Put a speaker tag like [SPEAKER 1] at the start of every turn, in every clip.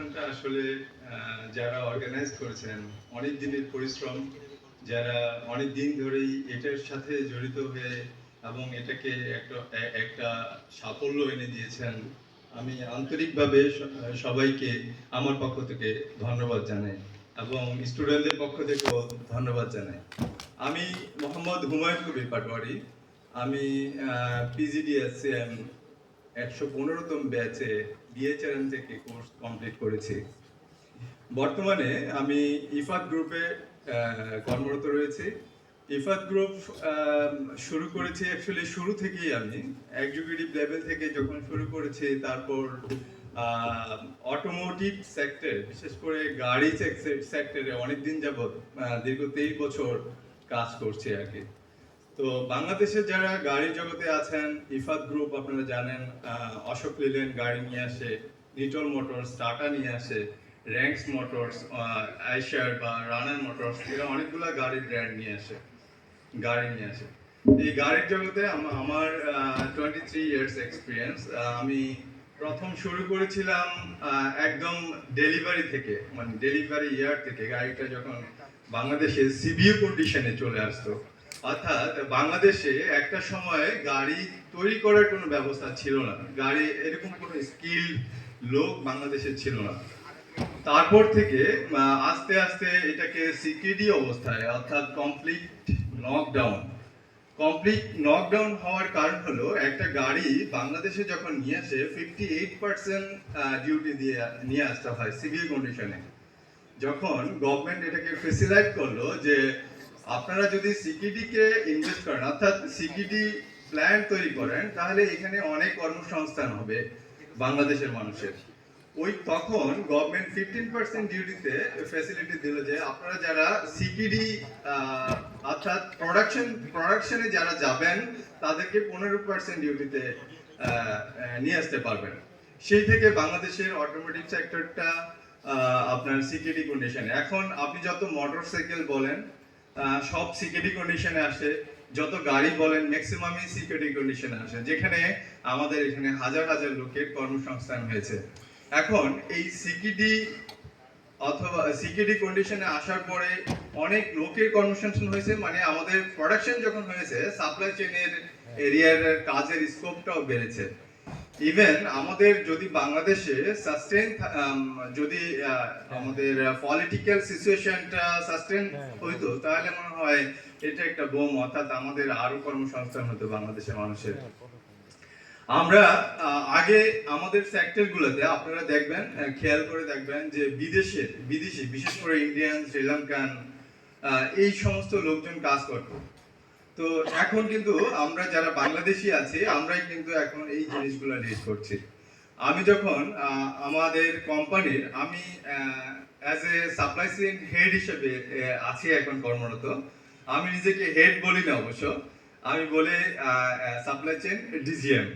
[SPEAKER 1] অনুষ্ঠানটা আসলে যারা অর্গানাইজ করেছেন অনেক দিনের পরিশ্রম, যারা অনেক দিন ধরেই এটার সাথে জড়িত হয়ে এবং এটাকে একটা সাফল্য এনে দিয়েছেন, আমি আন্তরিকভাবে সবাইকে আমার পক্ষ থেকে ধন্যবাদ জানাই এবং স্টুডেন্টদের পক্ষ থেকেও ধন্যবাদ জানাই। আমি মোহাম্মদ হুমায়ুন কবির পাটোয়ারি। আমি পিজিডিএসসিএম 115তম ব্যাচে বিএচআরএম থেকে কোর্স কমপ্লিট করেছি। বর্তমানে আমি ইফাত গ্রুপে কর্মরত রয়েছি। ইফাত গ্রুপ শুরু করেছি অ্যাকচুয়ালি শুরু থেকেই আমি এক্সিকিউটিভ লেভেল থেকে যখন শুরু করেছি, তারপর অটোমোটিভ সেক্টর, বিশেষ করে গাড়ি সেক্টরে অনেকদিন যাবৎ দীর্ঘ 23 বছর কাজ করছি আর কি। তো বাংলাদেশের যারা গাড়ির জগতে আছেন, ইফাত গ্রুপ আপনারা জানেন, অশোক লিল্যান্ড গাড়ি নিয়ে আসে, নিটল মোটরস টাটা নিয়ে আসে, র্যাঙ্কস মোটরস, আইশার বা রানার মোটরস, এরা অনেকগুলো গাড়ির ব্র্যান্ড নিয়ে আসে, গাড়ি নিয়ে আসে। এই গাড়ির জগতে আমার 23 ইয়ার্স এক্সপিরিয়েন্স। আমি প্রথম শুরু করেছিলাম একদম ডেলিভারি থেকে, মানে ডেলিভারি ইয়ার থেকে। গাড়িটা যখন বাংলাদেশে সিবিইউ কন্ডিশনে চলে আসতো, অর্থাৎ বাংলাদেশে একটা সময় গাড়ি তৈরি করার কোনো ব্যবস্থা ছিল না, গাড়ি এরকম কোনো স্কিল লোক বাংলাদেশে ছিল না। তারপর থেকে আস্তে আস্তে এটাকে সিকিডি অবস্থায়, অর্থাৎ কমপ্লিট নকডাউন হওয়ার কারণ হলো একটা গাড়ি বাংলাদেশে যখন নিয়ে আসে 58% ডিউটি দিয়ে নিয়ে আসতে হয় সিভিল কন্ডিশনে। যখন গভর্নমেন্ট এটাকে ফেসিলাইট করলো যে আপনারা যদি সিকিডি কে ইনভেস্ট করেন, অর্থাৎ সিকিডি প্ল্যান তৈরি করেন, তাহলে এখানে অনেক কর্মসংস্থান হবে বাংলাদেশের মানুষের। ওই তখন গভর্নমেন্ট 15% ডিউটিতে ফ্যাসিলিটি দিল যে আপনারা যারা সিকিডি অর্থাৎ প্রোডাকশনে যারা যাবেন তাদেরকে 15% ডিউটিতে নিয়ে আসতে পারবেন। সেই থেকে বাংলাদেশের অটোমোটিভ সেক্টরটা আপনার সিকিডি কন্ডিশনে। এখন আপনি যত মোটরসাইকেল বলেন সব সিকিডি কন্ডিশনে আসে, যত গাড়ি বলেন ম্যাক্সিমামই সিকিউরিটি কন্ডিশনে আসে, যেখানে আমাদের এখানে হাজার হাজার লোকের কর্মসংস্থান হয়েছে। এখন এই সিকিডি অথবা সিকিডি কন্ডিশনে আসার পরে অনেক লোকের কর্মসংস্থান হয়েছে, মানে আমাদের প্রোডাকশন যখন হয়েছে সাপ্লাই চেইনের এরিয়ার কাজের স্কোপটাও বেড়েছে। ইভেন আমাদের যদি বাংলাদেশে সাস্টেন যদি আমাদের পলিটিক্যাল সিচুয়েশনটা সাস্টেন হইতো, তাহলে মনে হয় এটা একটা বোম, অর্থাৎ আমাদের আরো কর্মসংস্থান হতো বাংলাদেশের মানুষের। আমরা আগে আমাদের সেক্টরগুলোতে আপনারা দেখবেন, খেয়াল করে দেখবেন যে বিদেশি বিশেষ করে ইন্ডিয়ান, শ্রীলঙ্কান এই সমস্ত লোকজন কাজ করতো। তো এখন কিন্তু আমরা যারা বাংলাদেশি আছি আমরাই কিন্তু এখন এই জিনিসগুলো লিড করছি। আমি যখন আমাদের কোম্পানির আমি as a supply chain head হিসেবে আছি এখন কর্মরত। আমি নিজেকে হেড বলি না অবশ্য, আমি বলি সাপ্লাই চেইন ডিজিএম।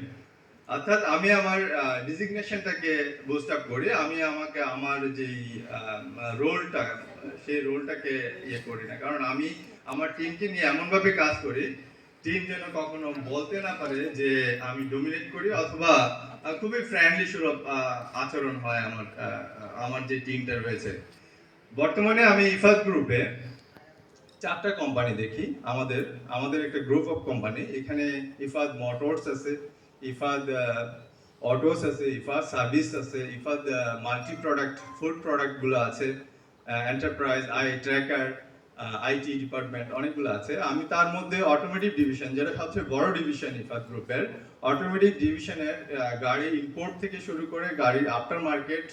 [SPEAKER 1] অর্থাৎ আমি আমার ডিজিগনেশনটাকে বুস্ট আপ করি, আমি আমাকে আমার যেই রোলটা সেই রোলটাকে ইয়ে করি না, কারণ আমি আমার টিমকে নিয়ে এমনভাবে কাজ করি টিম যেন কখনো বলতে না পারে যে আমি ডমিনেট করি, অথবা খুবই ফ্রেন্ডলি সুলভ আচরণ হয় আমার আমার যে টিমটা রয়েছে। বর্তমানে আমি ইফাত গ্রুপে 4টা কোম্পানি দেখি। আমাদের আমাদের একটা গ্রুপ অফ কোম্পানি, এখানে ইফাত মোটরস আছে, ইফাত অটোস আছে, ইফাত সার্ভিস আছে, Ifat multi product food product গুলো আছে, এন্টারপ্রাইজ ট্র্যাকার, আইটি ডিপার্টমেন্ট অনেকগুলো আছে। আমি তার মধ্যে অটোমেটিভ ডিভিশন, যেটা সবচেয়ে বড় ডিভিশন ইফাত গ্রুপের, অটোমেটিভ ডিভিশনের গাড়ি ইম্পোর্ট থেকে শুরু করে গাড়ির আফটার মার্কেট,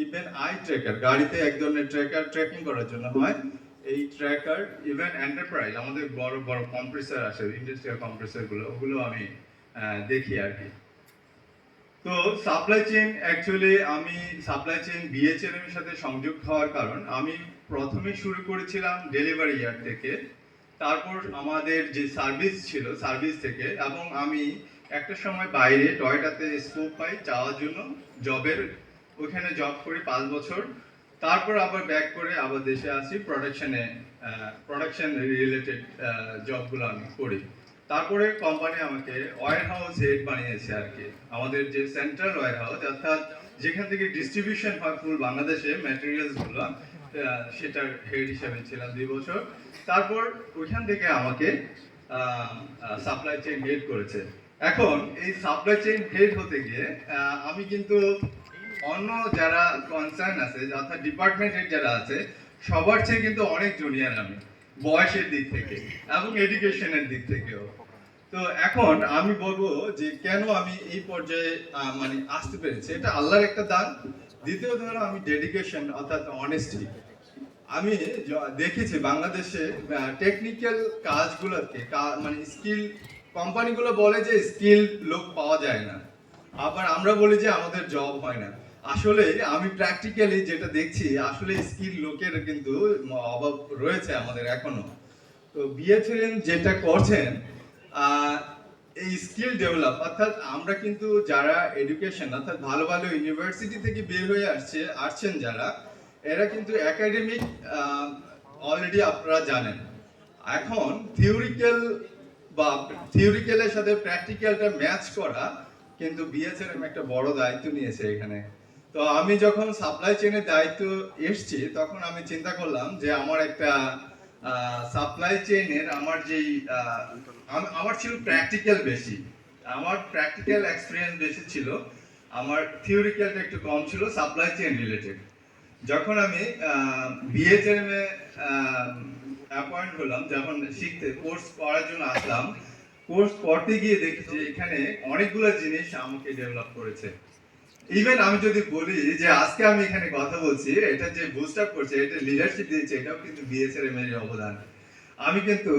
[SPEAKER 1] ইভেন ট্র্যাকার, গাড়িতে এক ধরনের ট্র্যাকার ট্র্যাকিং করার জন্য হয়, এই ট্র্যাকার, ইভেন এন্টারপ্রাইজ আমাদের বড় বড় কম্প্রেসর আছে, ইন্ডাস্ট্রিয়াল কম্প্রেসর গুলো, ওগুলো আমি দেখি আর কি। তো সাপ্লাই চেইন অ্যাকচুয়ালি আমি সাপ্লাই চেইন বিএচএলএম এর সাথে সংযুক্ত হওয়ার কারণ, আমি প্রথমে শুরু করেছিলাম ডেলিভারি ইয়ার থেকে, তারপর আমাদের যে সার্ভিস ছিল সার্ভিস থেকে, এবং আমি একটা সময় বাইরে টয়টাতে স্কোপ পাই যাওয়ার জন্য জবের, ওখানে জব করি 5 বছর। তারপর আবার ব্যাক করে আবার দেশে আসি, প্রোডাকশন রিলেটেড জবগুলো আমি করি। তারপরে কোম্পানি আমাকে ওয়্যার হাউস হেড বানিয়েছে আর কি, আমাদের যে সেন্ট্রাল ওয়্যার হাউস, অর্থাৎ যেখান থেকে ডিস্ট্রিবিউশন হয় ফুল বাংলাদেশে ম্যাটেরিয়ালস গুলো, সেটার হেড হিসাবে ছিলাম 2 বছর। তারপর ওইখান থেকে আমাকে সাপ্লাই চেইন হেড করেছে। এখন এই সাপ্লাই চেইন হেড হতে গিয়ে আমি কিন্তু অন্য যারা কনসার্ন আছে, অর্থাৎ ডিপার্টমেন্ট হেড যারা আছে, সবার চেয়ে কিন্তু অনেক জুনিয়র আমি, বয়সের দিক থেকে এবং এডুকেশনের দিক থেকেও। তো এখন আমি বলবো যে কেন আমি এই পর্যায়ে মানে আসতে পেরেছি, এটা আল্লাহর একটা দান। দ্বিতীয় ধরো আমি ডেডিকেশন অর্থাৎ অনেস্টি। আমি দেখেছি বাংলাদেশে টেকনিক্যাল কাজগুলোকে মানে স্কিল, কোম্পানিগুলো বলে যে স্কিল লোক পাওয়া যায় না, আবার আমরা বলি যে আমাদের জব হয় না। আসলে আমি প্র্যাকটিক্যালি যেটা দেখছি, আসলে স্কিল লোকের কিন্তু অভাব রয়েছে আমাদের এখনো। তো বিএচএন যেটা করছেন, এই স্কিল ডেভেলপ, অর্থাৎ আমরা কিন্তু যারা এডুকেশন অর্থাৎ ভালো ভালো ইউনিভার্সিটি থেকে বের হয়ে আসছেন যারা, এরা কিন্তু একাডেমিক অলরেডি আপনারা জানেন। এখন থিওরিক্যালের সাথে প্র্যাকটিক্যালটা ম্যাচ করা কিন্তু বিএচএনএম একটা বড় দায়িত্ব নিয়েছে এখানে। তো আমি যখন সাপ্লাই চেইনের দায়িত্ব এসছি, তখন আমি চিন্তা করলাম যে আমার একটা সাপ্লাই চেইনের আমার যেই আমার ছিল প্র্যাকটিক্যাল বেশি, আমার প্র্যাকটিক্যাল এক্সপিরিয়েন্স বেশি ছিল, আমার থিওরিক্যালটা একটু কম ছিল সাপ্লাই চেইন রিলেটেড। যখন আমি বিএচএম এ অ্যাপয়েন্ট হলাম, যখন শিখতে কোর্স করার জন্য আসলাম, কোর্স করতে গিয়ে দেখি যে এখানে অনেকগুলো জিনিস আমাকে ডেভেলপ করেছে। ইভেন আমি যদি বলি যে আজকে আমি এখানে কথা বলছি, এটা যে বুস্ট আপ করছে, এটা লিডারশিপ দিয়েছে, এটাও কিন্তু বিএচএম এর অবদান। আমি কিন্তু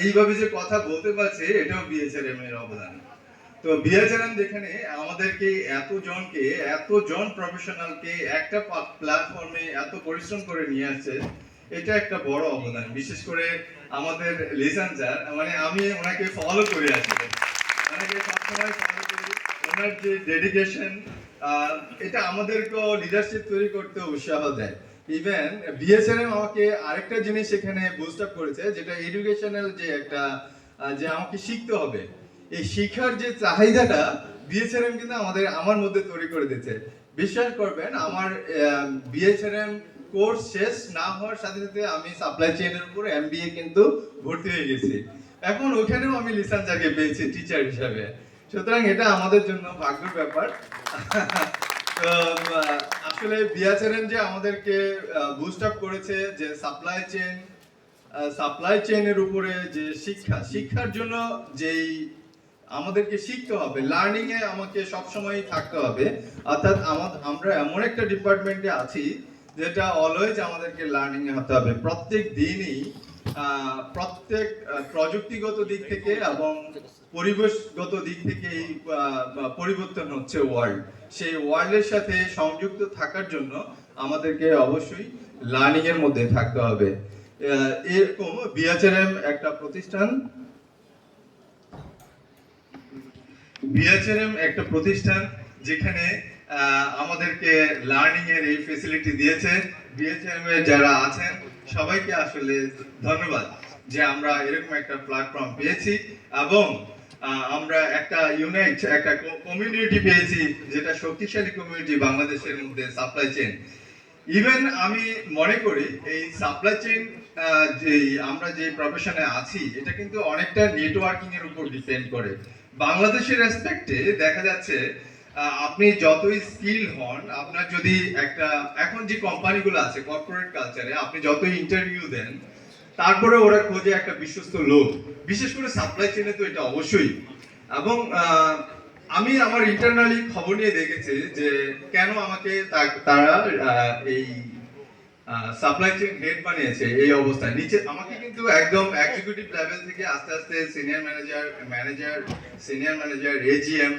[SPEAKER 1] এইভাবে যে কথা বলতে পারছি, এটাও বিএচএম এর অবদান। তো বিএচএম যেখানে আমাদেরকে এতজন প্রফেশনালকে একটা প্ল্যাটফর্মে এত পরিশ্রম করে নিয়ে আসছে, এটা একটা বড় অবদান। বিশেষ করে আমাদের লিসান স্যার, মানে আমি ওনাকে ফলো করে আছি, ওনাকে সবসময় ফলো করি। ওনার যে ডেডিকেশন, এটা আমাদেরকেও লিডারশিপ তৈরি করতে উৎসাহ দেয়। ইভেন বিএসএনএম আমাকে আরেকটা জিনিস এখানে বুস্ট আপ করেছে, যেটা এডুকেশনাল যে একটা যে আমাকে শিখতে হবে, এই শিক্ষার যে চাহিদাটা বিএসএনএম কিন্তু আমার মধ্যে তৈরি করে দিয়েছে। বিশ্বাস করবেন, আমার বিএসএনএম কোর্স শেষ না হওয়ার সাথে সাথে আমি সাপ্লাই চেইনের উপর এমবিএ কিন্তু ভর্তি হয়ে গেছি। এখন ওখানেও আমি লিসান স্যারকে পেয়েছি টিচার হিসাবে। সুতরাং এটা আমাদের জন্য ভাগ্যের ব্যাপার। তো আসলে বিএচএনএম যে আমাদেরকে বুস্ট আপ করেছে, যে সাপ্লাই চেইনের উপরে যে শিক্ষার জন্য যেই আমাদেরকে শিখতে হবে, লার্নিং এ আমাকে সবসময় থাকতে হবে। অর্থাৎ আমরা এমন একটা ডিপার্টমেন্টে আছি যেটা অলওয়েজ আমাদেরকে লার্নিং এ হতে হবে প্রত্যেক দিনই। প্রত্যেক প্রযুক্তিগত দিক থেকে এবং পরিবেশগত দিক থেকে এই পরিবর্তন হচ্ছে ওয়ার্ল্ড, সেই ওয়ার্ল্ডের সাথে সংযুক্ত থাকার জন্য আমাদেরকে অবশ্যই লার্নিং এর মধ্যে থাকতে হবে। এরকম বিএচএনএম একটা প্রতিষ্ঠান যেখানে আমাদেরকে লার্নিং এর এই ফ্যাসিলিটি দিয়েছে। বিএচএনএম এর যারা আছেন সবাইকে আসলে ধন্যবাদ যে আমরা এরকম একটা প্ল্যাটফর্ম পেয়েছি, এবং আমরা একটা একটা কমিউনিটি পেয়েছি, যেটা শক্তিশালী কমিউনিটি বাংলাদেশের মধ্যে সাপ্লাই চেইন। ইভেন আমি মনে করি এই সাপ্লাই চেইন যে আমরা যে প্রফেশনে আছি, এটা কিন্তু অনেকটা নেটওয়ার্কিং এর উপর ডিপেন্ড করে। বাংলাদেশের রেসপেক্টে দেখা যাচ্ছে আপনি যতই স্কিল হন, আপনার যদি একটা এখন যে কোম্পানিগুলো আছে কর্পোরেট কালচারে, আপনি যতই ইন্টারভিউ দেন, তারপরে ওরা খোঁজে একটা বিশ্বস্ত লোক, বিশেষ করে সাপ্লাই চেইনে তো এটা অবশ্যই। এবং আমি আমার ইন্টারনালি খবর নিয়ে দেখেছি যে কেন আমাকে তারা এই সাপ্লাই চেইন হেড বানিয়েছে এই অবস্থায়। নিচে আমাকে কিন্তু একদম এক্সিকিউটিভ লেভেল থেকে আস্তে আস্তে সিনিয়র ম্যানেজার এজিএম,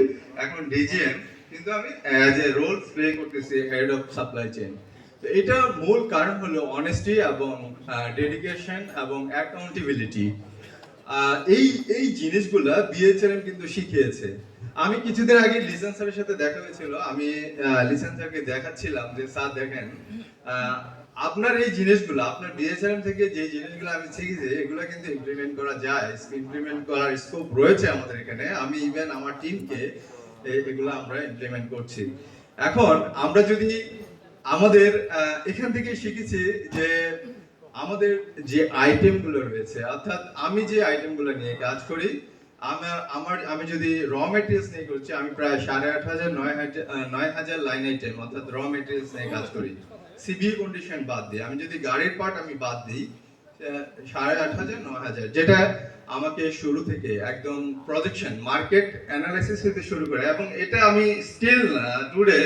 [SPEAKER 1] এখন ডিজিএম, কিন্তু আমি অ্যাজ এ রোল প্লে করতেছি হেড অফ সাপ্লাই চেইন। তো এটা মূল কারণ হলো অনেস্টি এবং ডেডিকেশন এবং অ্যাকাউন্টেবিলিটি। এই জিনিসগুলা বিএচএনএম কিন্তু শিখিয়েছে। আমি কিছুদিন আগে লিসান স্যারের সাথে দেখা হয়েছিল, আমি লিসান স্যারকে দেখাচ্ছিলাম যে স্যার দেখেন, আপনার এই জিনিসগুলো, আপনার বিএচএনএম থেকে যে জিনিসগুলো আমি শিখেছি, এগুলো কিন্তু ইমপ্লিমেন্ট করা যায়, ইমপ্লিমেন্ট করার স্কোপ রয়েছে আমাদের এখানে। আমি ইভেন আমার টিমকে এগুলো আমরা ইমপ্লিমেন্ট করছি। এখন আমরা যদি আমাদের এখান থেকে শিখেছি যে আমাদের যে আইটেমগুলো রয়েছে, অর্থাৎ আমি যে আইটেমগুলো নিয়ে কাজ করি, আমি যদি র মেটেরিয়ালস নিয়ে করছি, আমি প্রায় 8,500 9,000 লাইন আইটেম অর্থাৎ র মেটেরিয়ালস নিয়ে কাজ করি সিবিএ কন্ডিশন বাদ দিয়ে। আমি যদি গাড়ির পার্ট আমি বাদ দিই 8,500 9,000, যেটা আমাকে শুরু থেকে একদম প্রজেকশন মার্কেট অ্যানালাইসিস হতে শুরু করে, এবং এটা আমি স্টিল টুডে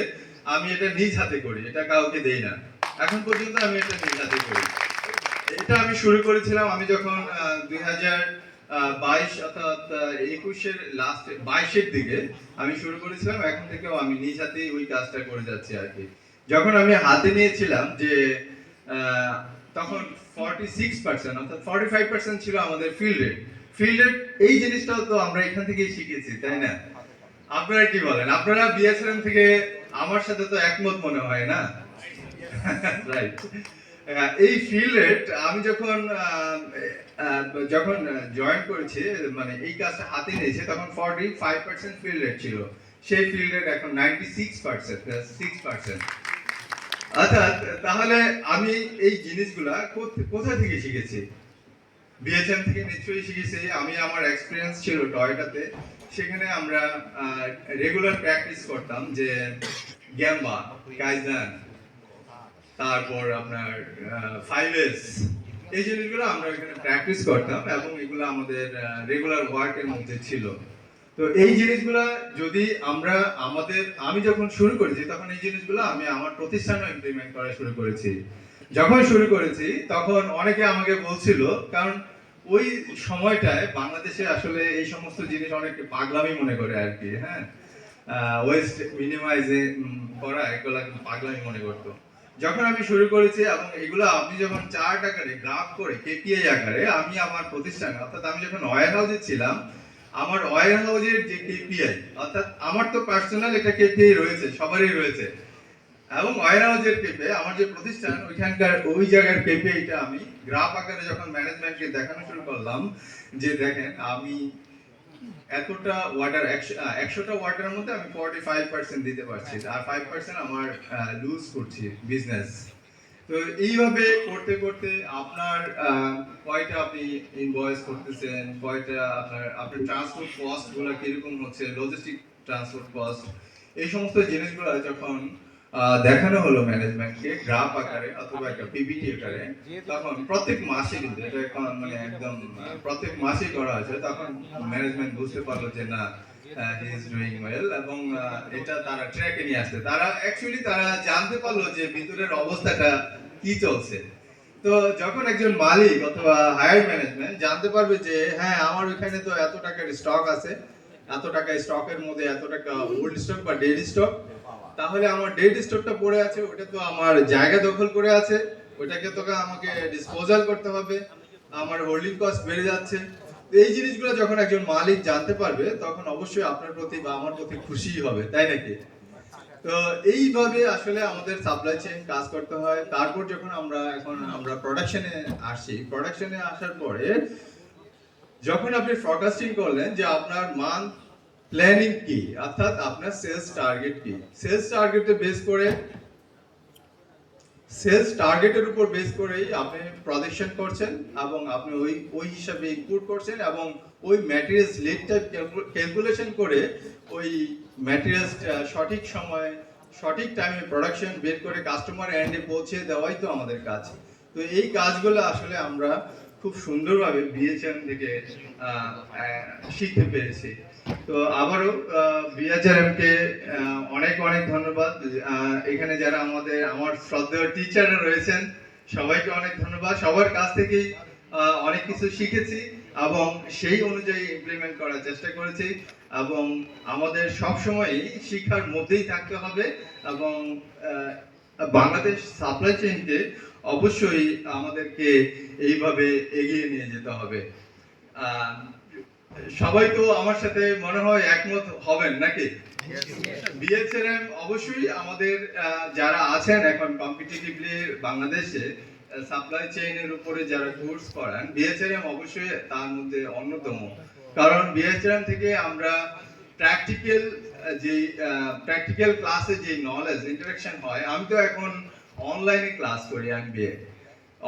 [SPEAKER 1] আমি এটা নিজ হাতে করি, এটা কাউকে দেই না। এখন পর্যন্ত আমি এটা নিজ হাতে করি। এটা আমি শুরু করেছিলাম আমি যখন 2022 অর্থাৎ 21-এর লাস্ট 22-এর দিকে আমি শুরু করেছিলাম। এখন থেকেও আমি নিজ হাতেই ওই কাজটা করে যাচ্ছি আর কি। যখন আমি হাতে নিয়েছিলাম যে আহ, তখন 46% অর্থাৎ 45% ছিল আমাদের ফিল্ড রেট। ফিল্ড রেট এই জিনিসটাও তো আমরা এখান থেকেই শিখেছি, তাই না? আপনারা কি বলেন? আপনারা বিএসএম থেকে আমার সাথে তো একমত মনে হয় না? রাইট। এই ফিল্ড রেট আমি যখন জয়েন করেছি, মানে এই কাজটা হাতে নিয়েছি, তখন 45% ফিল্ড রেট ছিল। সেই ফিল্ড রেট এখন 96%, 6%। অর্থাৎ তাহলে আমি এই জিনিসগুলা কোথা থেকে শিখেছি? বিএচএম থেকে নিশ্চয়ই শিখেছি। আমি আমার এক্সপিরিয়েন্স ছিল টয়োটাতে, সেখানে আমরা রেগুলার প্র্যাকটিস করতাম যে গ্যাম্বা, কাইজান, তারপর আপনার 5S, এই জিনিসগুলো আমরা এখানে প্র্যাকটিস করতাম এবং এগুলো আমাদের রেগুলার ওয়ার্কের মধ্যে ছিল। তো এই জিনিসগুলো যদি আমি যখন শুরু করেছি তখন এই জিনিসগুলো আমি আমার প্রতিষ্ঠানে ইমপ্লিমেন্ট করা শুরু করেছি। যখন শুরু করেছি তখন অনেকে আমাকে বলছিল, কারণ ওই সময়টায় বাংলাদেশে আসলে এই সমস্ত জিনিস অনেকে পাগলামি মনে করে আর কি, হ্যাঁ, ওয়েস্ট মিনিমাইজে করা এগুলো পাগলামি মনে করতো। যখন আমি শুরু করেছি এবং এগুলো আপনি যখন চার্ট আকারে গ্রাফ করে কেপিআই আকারে, আমি আমার প্রতিষ্ঠানে অর্থাৎ আমি যখন ওয়্যার হাউসে ছিলাম, আমার ওয়্যার হাউসের যে কেপিআই, অর্থাৎ আমার তো পার্সোনাল একটা কেপিআই রয়েছে, সবারই রয়েছে, এবং ওয়্যার হাউসের কেপিআই আমার যে প্রতিষ্ঠান ওইখানকার ওই জায়গার কেপিআইটা আমি গ্রাফ আকারে যখন ম্যানেজমেন্টকে দেখানো শুরু করলাম যে দেখেন আমি এতটা ওয়াটার 100টা ওয়াটারের মধ্যে আমি 45% দিতে পারছি, আর 5% আমার লুজ করছি বিজনেস। তো এইভাবে করতে করতে আপনার কয়টা আপনি ইনভয়েস করতেছেন, কয়টা আপনার ট্রান্সপোর্ট কস্ট গুলো কিরকম হচ্ছে, লজিস্টিক ট্রান্সপোর্ট কস্ট, এই সমস্ত জিনিসগুলো যখন দেখানো হলো ম্যানেজমেন্টকে গ্রাফ আকারে অথবা একটা পিপিটি আকারে, তখন প্রত্যেক মাসে, কিন্তু এটা এখন মানে একদম প্রত্যেক মাসেই করা হয়েছে, তখন ম্যানেজমেন্ট বুঝতে পারলো যে না, হি ইজ ডুইং ওয়েল, এবং এটা তারা ট্র্যাকে নিয়ে আসছে। তারা জানতে পারলো যে ভিতরের অবস্থাটা কি চলছে। তো যখন একজন মালিক অথবা হায়ার ম্যানেজমেন্ট জানতে পারবে যে হ্যাঁ, আমার ওইখানে তো এত টাকার স্টক আছে, এত টাকা স্টকের মধ্যে এত টাকা ওল্ড স্টক বা ডেড স্টক, তাহলে আমার ডেড স্টকটা পড়ে আছে, ওটা তো আমার জায়গা দখল করে আছে, ওটাকে তো আমাকে ডিসপোজাল করতে হবে, আমার হোল্ডিং কস্ট বেড়ে যাচ্ছে। তো এই জিনিসগুলো যখন একজন মালিক জানতে পারবে, তখন অবশ্যই আপনার প্রতি বা আমার প্রতি খুশি হবে, তাই নাকি? তো এইভাবে আসলে আমাদের সাপ্লাই চেইন কাজ করতে হয়। তারপর যখন আমরা প্রোডাকশনে আসি, প্রোডাকশনে আসার পরে যখন আপনি ফরকাস্টিং করলেন যে আপনার মান্থ প্ল্যানিং কি, অর্থাৎ আপনার সেলস টার্গেট কি, সেলস টার্গেটের উপর বেস করেই আপনি প্রজেকশন করছেন এবং আপনি ওই হিসাবে ইনপুট করছেন, এবং ওই ম্যাটেরিয়ালস লিড টাইম ক্যালকুলেশন করে ওই ম্যাটেরিয়ালস সঠিক সময়ে সঠিক টাইমে প্রোডাকশন বের করে কাস্টমার এন্ডে পৌঁছে দেওয়াই তো আমাদের কাজ। তো এই কাজগুলো আসলে আমরা খুব সুন্দরভাবে বিএচএম থেকে শিখতে পেরেছি। তো আবারও বিএচআরএম কে অনেক অনেক ধন্যবাদ। এখানে যারা আমার শ্রদ্ধেয় টিচাররা রয়েছেন, সবাইকে অনেক ধন্যবাদ। সবার কাছ থেকেই অনেক কিছু শিখেছি এবং সেই অনুযায়ী ইমপ্লিমেন্ট করার চেষ্টা করেছি, এবং আমাদের সব সময়ই শিক্ষার মধ্যেই থাকতে হবে, এবং বাংলাদেশ সাপ্লাই চেইনকে অবশ্যই আমাদেরকে এইভাবে এগিয়ে নিয়ে যেতে হবে। সবাই তো আমার সাথে মনে হয় একমত হবেন নাকি? বিএচআরএম অবশ্যই আমাদের যারা আছেন এখন কম্পিটিটিভলি বাংলাদেশে সাপ্লাই চেইনের উপরে যারা কোর্স করান, বিএচআরএম অবশ্যই তার মধ্যে অন্যতম। কারণ বিএচআরএম থেকে আমরা প্র্যাকটিক্যাল যে প্র্যাকটিক্যাল ক্লাসে যে নলেজ ইন্টারাকশন হয়, আমি তো এখন অনলাইনে ক্লাস করি এমবিএ।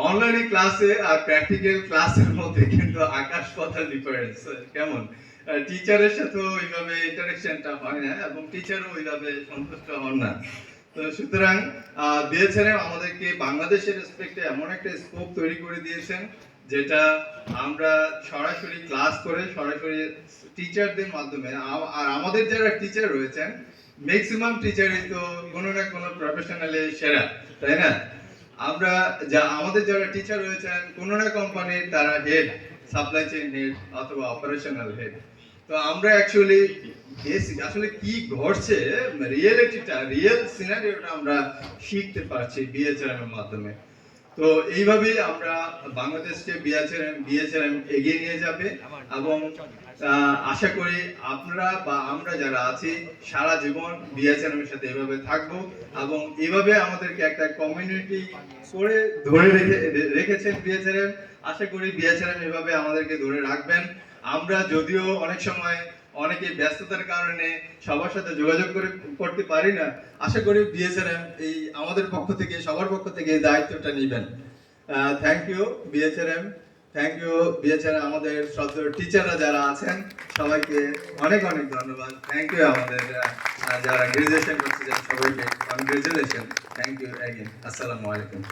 [SPEAKER 1] অনলাইনে ক্লাসে আর প্র্যাকটিক্যাল ক্লাসের মধ্যে কিন্তু আকাশ পাতাল ডিফারেন্স। কেমন, টিচারের সাথে ওইভাবে ইন্টারাকশনটা হয় না এবং টিচারও ওইভাবে সন্তুষ্ট হন না। তো সুতরাং বিএচআরএম আমাদেরকে বাংলাদেশের রেসপেক্টে এমন একটা স্কোপ তৈরি করে দিয়েছেন, যেটা আমরা সরাসরি ক্লাস করে সরাসরি টিচারদের মাধ্যমে, আর আমাদের যারা টিচার রয়েছেন ম্যাক্সিমাম টিচারই তো কোনো না কোনো প্রফেশনালে সেরা, তাই না? আমরা আমাদের যারা টিচার রয়েছেন কোনো না কোম্পানির তারা হেড, সাপ্লাই চেইন হেড অথবা অপারেশনাল হেড। তো আমরা অ্যাকচুয়ালি আসলে কি ঘটছে, রিয়েলিটিটা, রিয়েল সিনারিওটা আমরা শিখতে পারছি বিএচআরএম এর মাধ্যমে। তো এইভাবেই আমরা বাংলাদেশকে বিএচআরএম এগিয়ে নিয়ে যাবে এবং আশা করি আপনারা বা আমরা যারা আছি সারা জীবন বিএচআরএম এর সাথে এভাবে থাকবো এবং এইভাবে আমাদেরকে একটা কমিউনিটি করে ধরে রেখেছেন বিএচআরএম। আশা করি বিএচআরএম এভাবে আমাদেরকে ধরে রাখবেন। আমরা যদিও অনেক সময় অনেকে ব্যস্ততার কারণে সবার সাথে যোগাযোগ করতে পারি না, আশা করি বিএচআরএম এই আমাদের পক্ষ থেকে, সবার পক্ষ থেকে এই দায়িত্বটা নেবেন। Thank you BHRM, thank you BHRM. আমাদের শ্রদ্ধেয় টিচাররা যারা আছেন সবাইকে অনেক অনেক ধন্যবাদ। থ্যাংক ইউ আমাদের যারা গ্রাজুয়েশন করছে সবাইকে কনগ্রাচুলেশন। Thank you again. আসসালামু আলাইকুম।